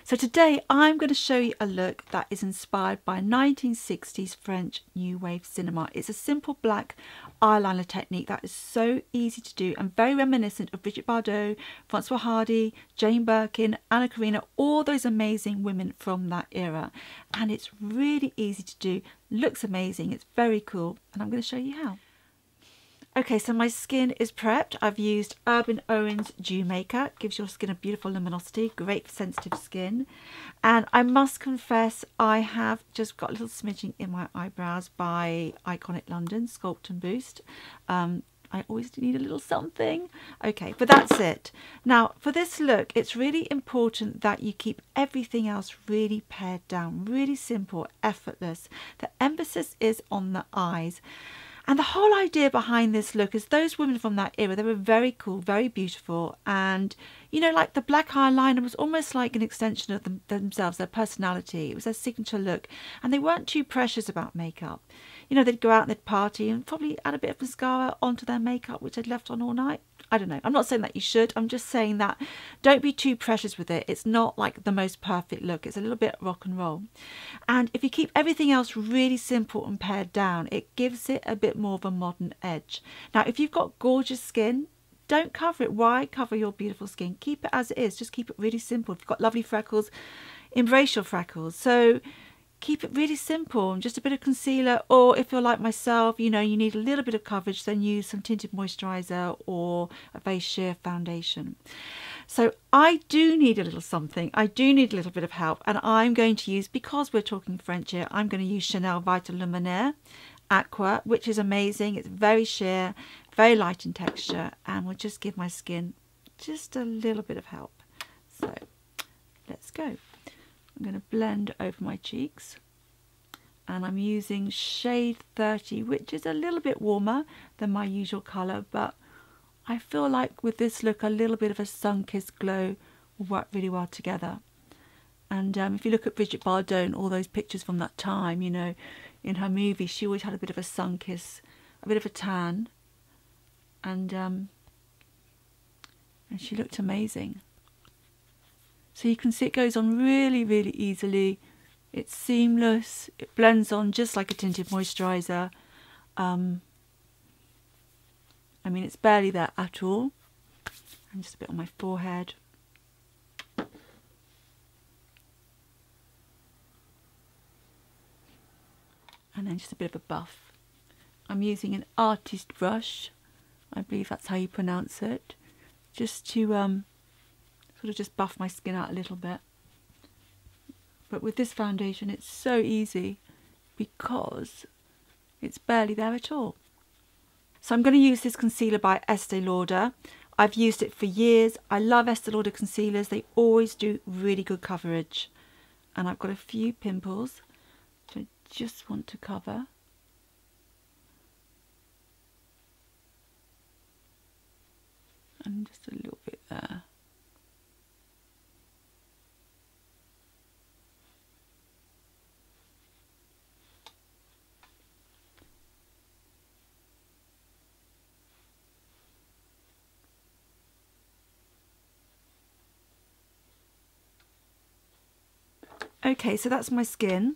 So today I'm going to show you a look that is inspired by 1960s French New Wave cinema. It's a simple black eyeliner technique that is so easy to do and very reminiscent of Bridget Bardot, Francois Hardy, Jane Birkin, Anna Karenina, all those amazing women from that era. And it's really easy to do, looks amazing, it's very cool, and I'm going to show you how. Okay, so my skin is prepped. I've used Urban Owen's Dew Maker. Gives your skin a beautiful luminosity, great for sensitive skin. And I must confess, I have just got a little smidging in my eyebrows by Iconic London, Sculpt and Boost. I always need a little something. Okay, but that's it. Now, for this look, it's really important that you keep everything else really pared down, really simple, effortless. The emphasis is on the eyes. And the whole idea behind this look is those women from that era, they were very cool, very beautiful. And, you know, like the black eyeliner was almost like an extension of themselves, their personality. It was their signature look. And they weren't too precious about makeup. You know, they'd go out and they'd party and probably add a bit of mascara onto their makeup, which they'd left on all night. I don't know. I'm not saying that you should. I'm just saying that don't be too precious with it. It's not like the most perfect look. It's a little bit rock and roll. And if you keep everything else really simple and pared down, it gives it a bit more of a modern edge. Now, if you've got gorgeous skin, don't cover it. Why cover your beautiful skin? Keep it as it is. Just keep it really simple. If you've got lovely freckles, embrace your freckles. So keep it really simple, and just a bit of concealer, or if you're like myself, you know, you need a little bit of coverage, then use some tinted moisturiser or a very sheer foundation. So I do need a little something, I do need a little bit of help, and I'm going to use, because we're talking French here, I'm going to use Chanel Vital Luminaire Aqua, which is amazing. It's very sheer, very light in texture, and will just give my skin just a little bit of help. So let's go. I'm going to blend over my cheeks, and I'm using shade 30, which is a little bit warmer than my usual colour, but I feel like with this look a little bit of a sun-kissed glow will work really well together. And if you look at Bridget Bardot and all those pictures from that time, you know, in her movies, she always had a bit of a sun-kiss, a bit of a tan, and she looked amazing. So you can see it goes on really, really easily. It's seamless. It blends on just like a tinted moisturiser. I mean, it's barely there at all. And just a bit on my forehead. And then just a bit of a buff. I'm using an artist brush. I believe that's how you pronounce it. Just to sort of just buff my skin out a little bit. But with this foundation it's so easy because it's barely there at all. So I'm going to use this concealer by Estee Lauder. I've used it for years. I love Estee Lauder concealers. They always do really good coverage. And I've got a few pimples which I just want to cover. And just a little bit there. Okay, so that's my skin,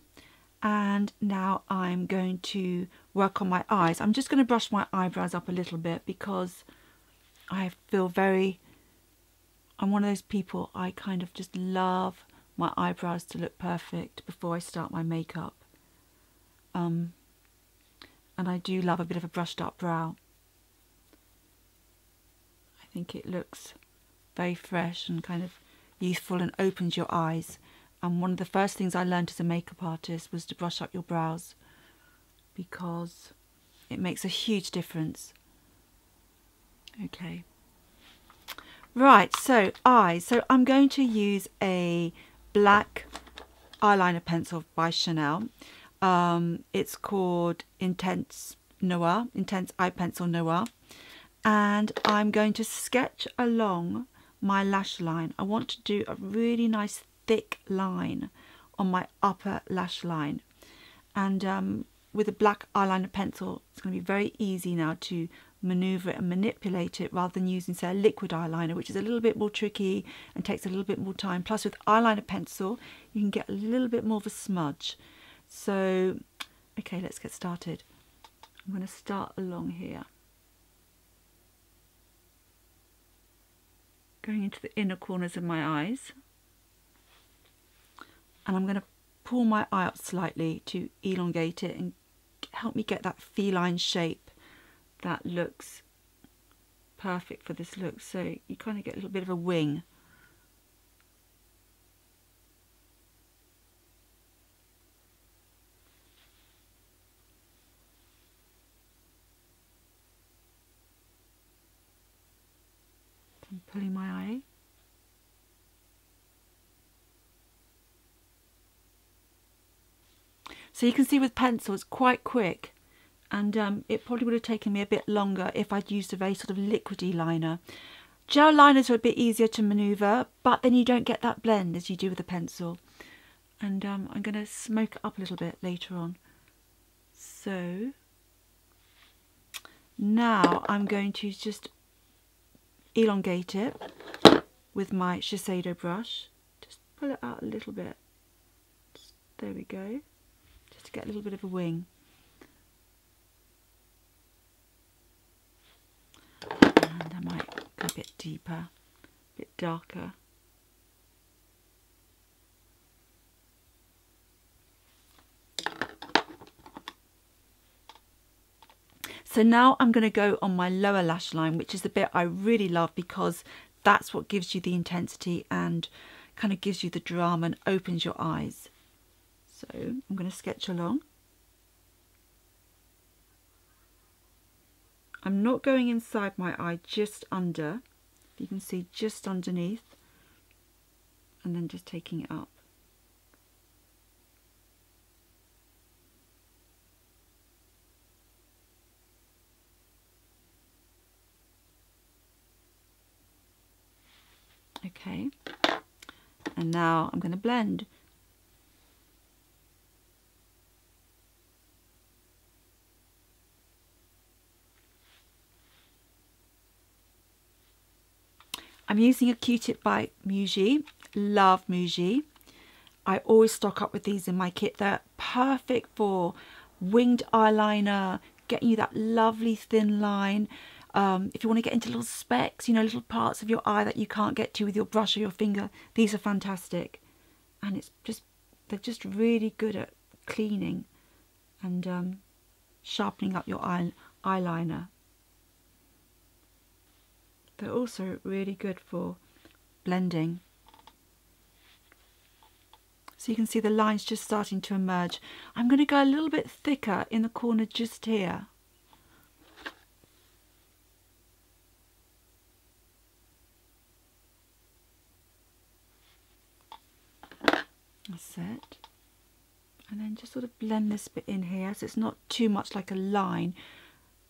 and now I'm going to work on my eyes. I'm just going to brush my eyebrows up a little bit because I feel I'm one of those people, I kind of just love my eyebrows to look perfect before I start my makeup. And I do love a bit of a brushed up brow. I think it looks very fresh and kind of youthful and opens your eyes. And one of the first things I learned as a makeup artist was to brush up your brows, because it makes a huge difference. Okay. Right, so eyes. So I'm going to use a black eyeliner pencil by Chanel. It's called Intense Eye Pencil Noir. And I'm going to sketch along my lash line. I want to do a really nice thick line on my upper lash line, and with a black eyeliner pencil it's going to be very easy now to maneuver it and manipulate it rather than using, say, a liquid eyeliner, which is a little bit more tricky and takes a little bit more time. Plus with eyeliner pencil you can get a little bit more of a smudge. So okay, let's get started. I'm going to start along here, going into the inner corners of my eyes, and I'm going to pull my eye up slightly to elongate it and help me get that feline shape that looks perfect for this look. So you kind of get a little bit of a wing. I'm pulling my eye. So you can see with pencil it's quite quick, and it probably would have taken me a bit longer if I'd used a very sort of liquidy liner. Gel liners are a bit easier to manoeuvre, but then you don't get that blend as you do with a pencil. And I'm going to smoke it up a little bit later on. So now I'm going to just elongate it with my Shiseido brush. Just pull it out a little bit. There we go. Just to get a little bit of a wing. And I might go a bit deeper, a bit darker. So now I'm going to go on my lower lash line, which is the bit I really love because that's what gives you the intensity and kind of gives you the drama and opens your eyes. So I'm going to sketch along. I'm not going inside my eye, just under. You can see just underneath, and then just taking it up. Okay, and now I'm going to blend. I'm using a Q-tip by Muji. Love Muji. I always stock up with these in my kit. They're perfect for winged eyeliner, getting you that lovely thin line. If you want to get into little specks, you know, little parts of your eye that you can't get to with your brush or your finger, these are fantastic. And it's just, they're just really good at cleaning and sharpening up your eyeliner. They're also really good for blending. So you can see the lines just starting to emerge. I'm going to go a little bit thicker in the corner just here. That's it. And then just sort of blend this bit in here so it's not too much like a line.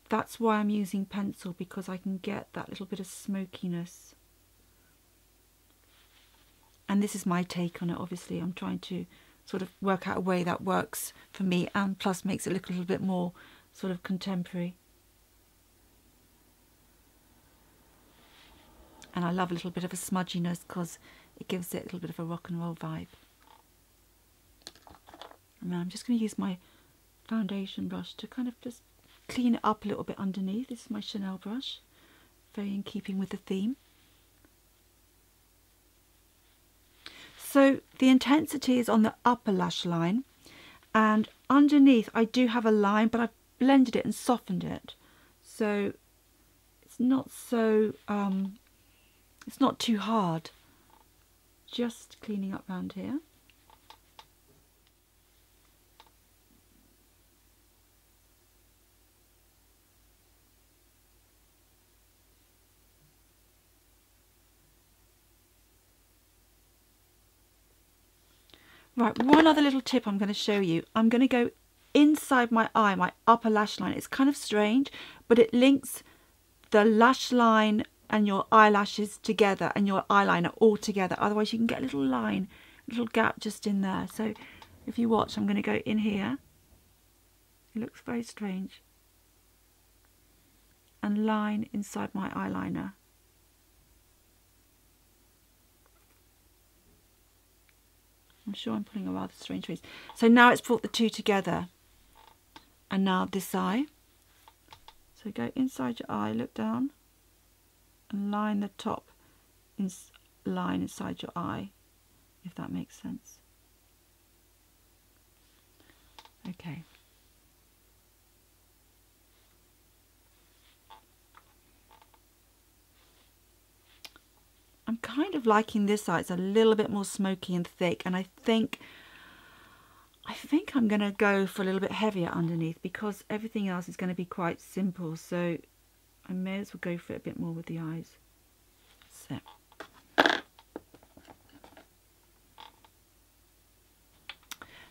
That's why I'm using pencil, because I can get that little bit of smokiness. And this is my take on it, obviously. I'm trying to sort of work out a way that works for me and plus makes it look a little bit more sort of contemporary. And I love a little bit of a smudginess because it gives it a little bit of a rock and roll vibe. And now I'm just going to use my foundation brush to kind of just clean it up a little bit underneath. This is my Chanel brush, very in keeping with the theme. So the intensity is on the upper lash line, and underneath I do have a line, but I've blended it and softened it, so it's not so it's not too hard. Just cleaning up around here. Right, one other little tip I'm going to show you. I'm going to go inside my eye, my upper lash line. It's kind of strange, but it links the lash line and your eyelashes together and your eyeliner all together. Otherwise you can get a little line, a little gap just in there. So if you watch, I'm going to go in here. It looks very strange. and line inside my eyeliner. I'm sure I'm pulling a rather strange face. So now it's brought the two together. And now this eye. So go inside your eye, look down, and line the top line inside your eye, if that makes sense. Okay. I'm kind of liking this eye. It's a little bit more smoky and thick, and I think I'm going to go for a little bit heavier underneath because everything else is going to be quite simple, so I may as well go for it a bit more with the eyes.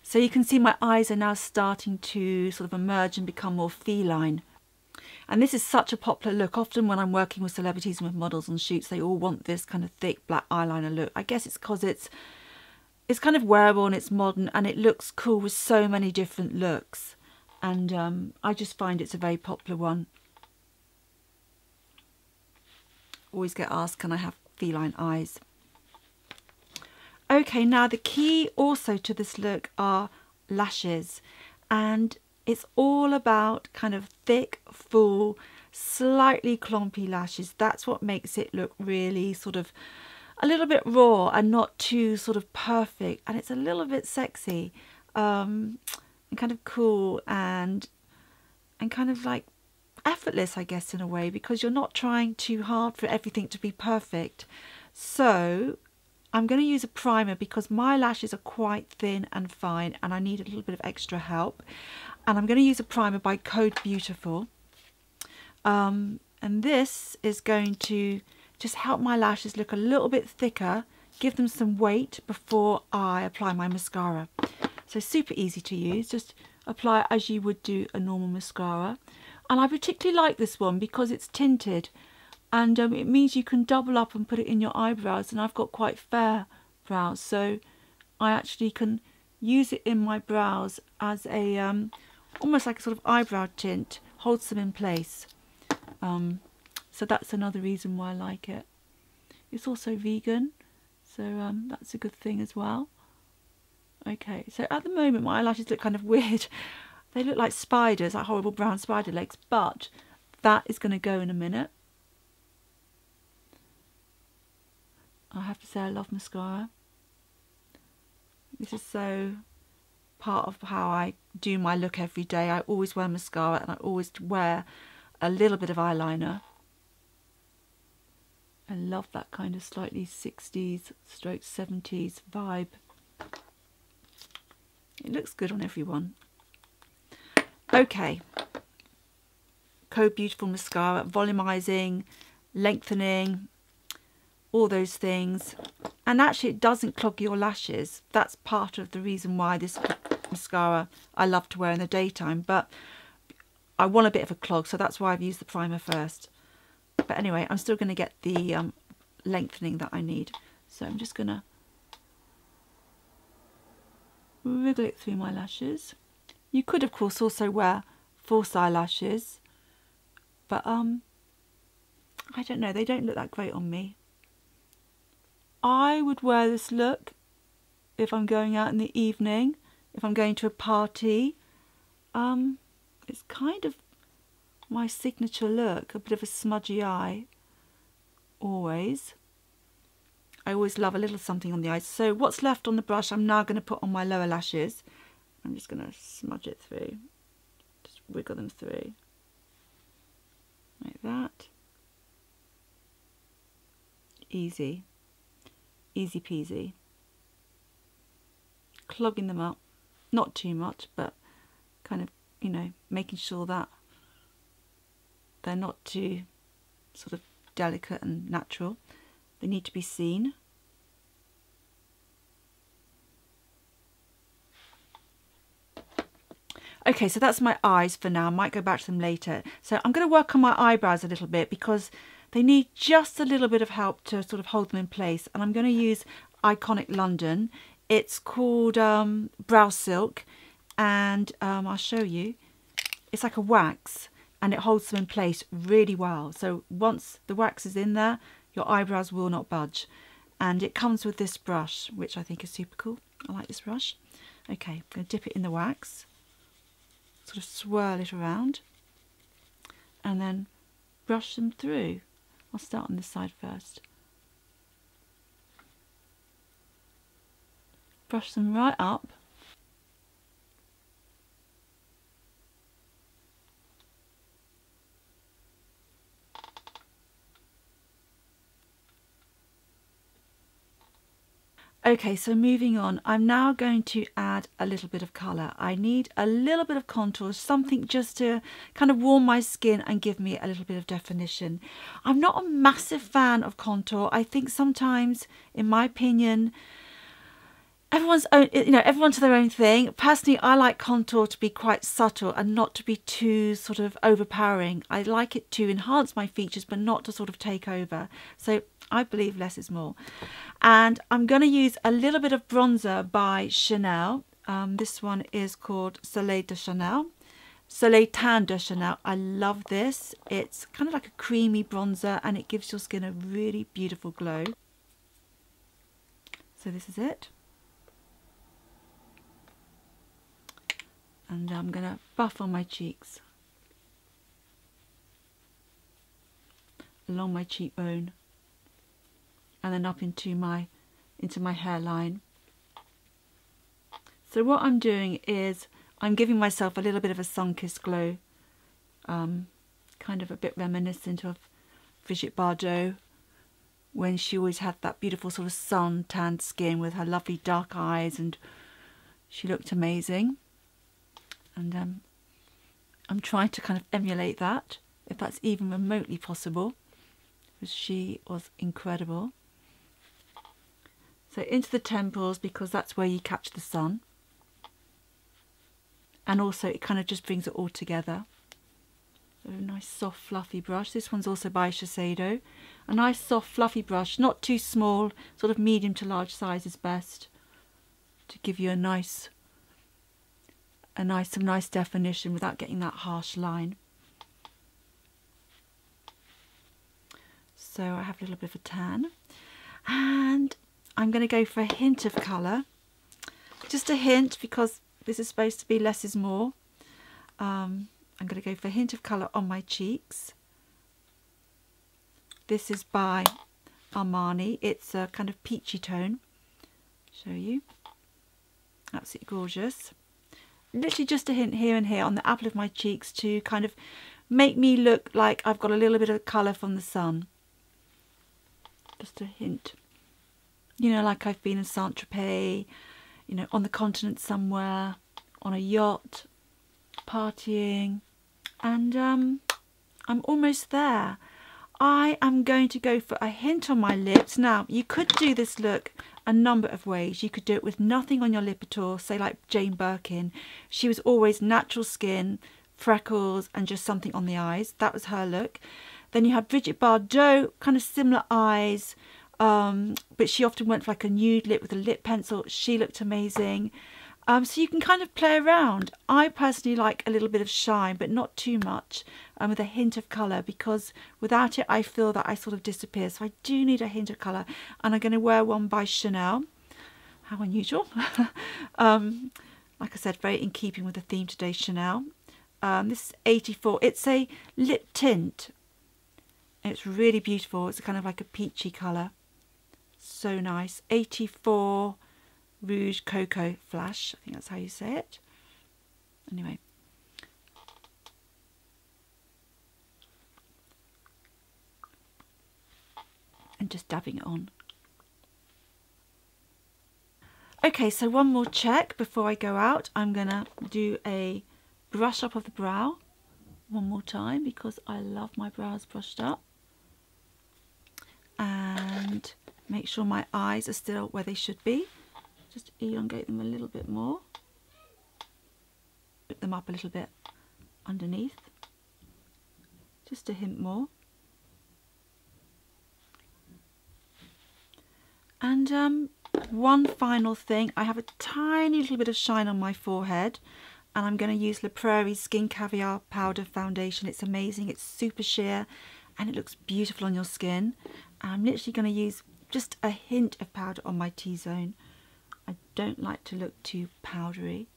So you can see my eyes are now starting to sort of emerge and become more feline. And this is such a popular look. Often when I'm working with celebrities and with models on shoots, they all want this kind of thick black eyeliner look. I guess it's because it's kind of wearable and it's modern and it looks cool with so many different looks. And I just find it's a very popular one. Always get asked, can I have feline eyes? Okay, now the key also to this look are lashes. And it's all about kind of thick, full, slightly clumpy lashes. That's what makes it look really sort of a little bit raw and not too sort of perfect. And it's a little bit sexy and kind of cool and kind of like effortless, I guess, in a way, because you're not trying too hard for everything to be perfect. So I'm going to use a primer because my lashes are quite thin and fine and I need a little bit of extra help. And I'm going to use a primer by Code Beautiful. And this is going to just help my lashes look a little bit thicker, give them some weight before I apply my mascara. So super easy to use, just apply it as you would do a normal mascara. And I particularly like this one because it's tinted and it means you can double up and put it in your eyebrows, and I've got quite fair brows, so I actually can use it in my brows as a almost like a sort of eyebrow tint, holds them in place. So that's another reason why I like it. It's also vegan, so that's a good thing as well. Okay, so at the moment my eyelashes look kind of weird. They look like spiders, like horrible brown spider legs, but that is going to go in a minute. I have to say I love mascara. This is so part of how I do my look every day. I always wear mascara and I always wear a little bit of eyeliner. I love that kind of slightly 60s stroke 70s vibe. It looks good on everyone. Okay. Code Beautiful mascara, volumizing, lengthening, all those things. And actually it doesn't clog your lashes. That's part of the reason why this mascara I love to wear in the daytime, but I want a bit of a clog, so that's why I've used the primer first. But anyway, I'm still going to get the lengthening that I need. So I'm just going to wriggle it through my lashes. You could of course also wear false eyelashes, but I don't know, they don't look that great on me. I would wear this look if I'm going out in the evening, if I'm going to a party. It's kind of my signature look, a bit of a smudgy eye, always. I always love a little something on the eyes. So what's left on the brush I'm now going to put on my lower lashes. I'm just going to smudge it through, just wiggle them through, like that. Easy. Easy peasy. Clogging them up, not too much, but kind of, you know, making sure that they're not too sort of delicate and natural. They need to be seen. Okay, so that's my eyes for now. I might go back to them later. So I'm going to work on my eyebrows a little bit because they need just a little bit of help to sort of hold them in place. And I'm going to use Iconic London. It's called Brow Silk, and I'll show you. It's like a wax, and it holds them in place really well. So once the wax is in there, your eyebrows will not budge. And it comes with this brush, which I think is super cool. I like this brush. Okay, I'm going to dip it in the wax, sort of swirl it around, and then brush them through. I'll start on this side first. Brush them right up. Okay, so moving on, I'm now going to add a little bit of colour. I need a little bit of contour, something just to kind of warm my skin and give me a little bit of definition. I'm not a massive fan of contour. I think sometimes, in my opinion, everyone's own, everyone to their own thing. Personally, I like contour to be quite subtle and not to be too sort of overpowering. I like it to enhance my features, but not to sort of take over. So I believe less is more. And I'm going to use a little bit of bronzer by Chanel. This one is called Soleil de Chanel. Soleil Tan de Chanel. I love this. It's kind of like a creamy bronzer and it gives your skin a really beautiful glow. So this is it. And I'm going to buff on my cheeks, along my cheekbone, and then up into my hairline. So what I'm doing is I'm giving myself a little bit of a sun-kissed glow, kind of a bit reminiscent of Bridget Bardot, when she always had that beautiful sort of sun-tanned skin with her lovely dark eyes, and she looked amazing. And I'm trying to kind of emulate that, if that's even remotely possible, because she was incredible. So into the temples, because that's where you catch the sun. And also it kind of just brings it all together. So a nice soft fluffy brush. This one's also by Shiseido. A nice soft fluffy brush, not too small, sort of medium to large size is best, to give you some nice definition without getting that harsh line. So I have a little bit of a tan, and I'm going to go for a hint of colour, just a hint, because this is supposed to be less is more. I'm going to go for a hint of colour on my cheeks. This is by Armani. It's a kind of peachy tone. Show you. Absolutely gorgeous. Literally just a hint here and here on the apple of my cheeks to kind of make me look like I've got a little bit of colour from the sun. Just a hint. You know, like I've been in Saint-Tropez, you know, on the continent somewhere, on a yacht, partying, and I'm almost there. I am going to go for a hint on my lips. Now, you could do this look a number of ways. You could do it with nothing on your lip at all, say like Jane Birkin. She was always natural skin, freckles, and just something on the eyes. That was her look. Then you have Bridget Bardot, kind of similar eyes, but she often went for like a nude lip with a lip pencil. She looked amazing. So you can kind of play around. I personally like a little bit of shine, but not too much, with a hint of colour, because without it I feel that I sort of disappear. So I do need a hint of colour, and I'm going to wear one by Chanel. How unusual. Like I said, very in keeping with the theme today, Chanel. This is 84. It's a lip tint. It's really beautiful. It's kind of like a peachy colour. So nice. 84 Rouge Cocoa Flash. I think that's how you say it. Anyway. And just dabbing it on. Okay, so one more check before I go out. I'm going to do a brush up of the brow one more time, because I love my brows brushed up. And make sure my eyes are still where they should be. Just elongate them a little bit more. Put them up a little bit underneath. Just a hint more. And one final thing. I have a tiny little bit of shine on my forehead. and I'm going to use La Prairie's Skin Caviar Powder Foundation. It's amazing, it's super sheer and it looks beautiful on your skin. And I'm literally going to use just a hint of powder on my T-zone. I don't like to look too powdery.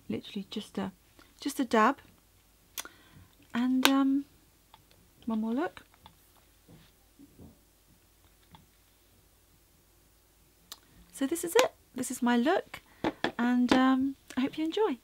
Literally just a dab. And one more look. So this is it. This is my look, and I hope you enjoy.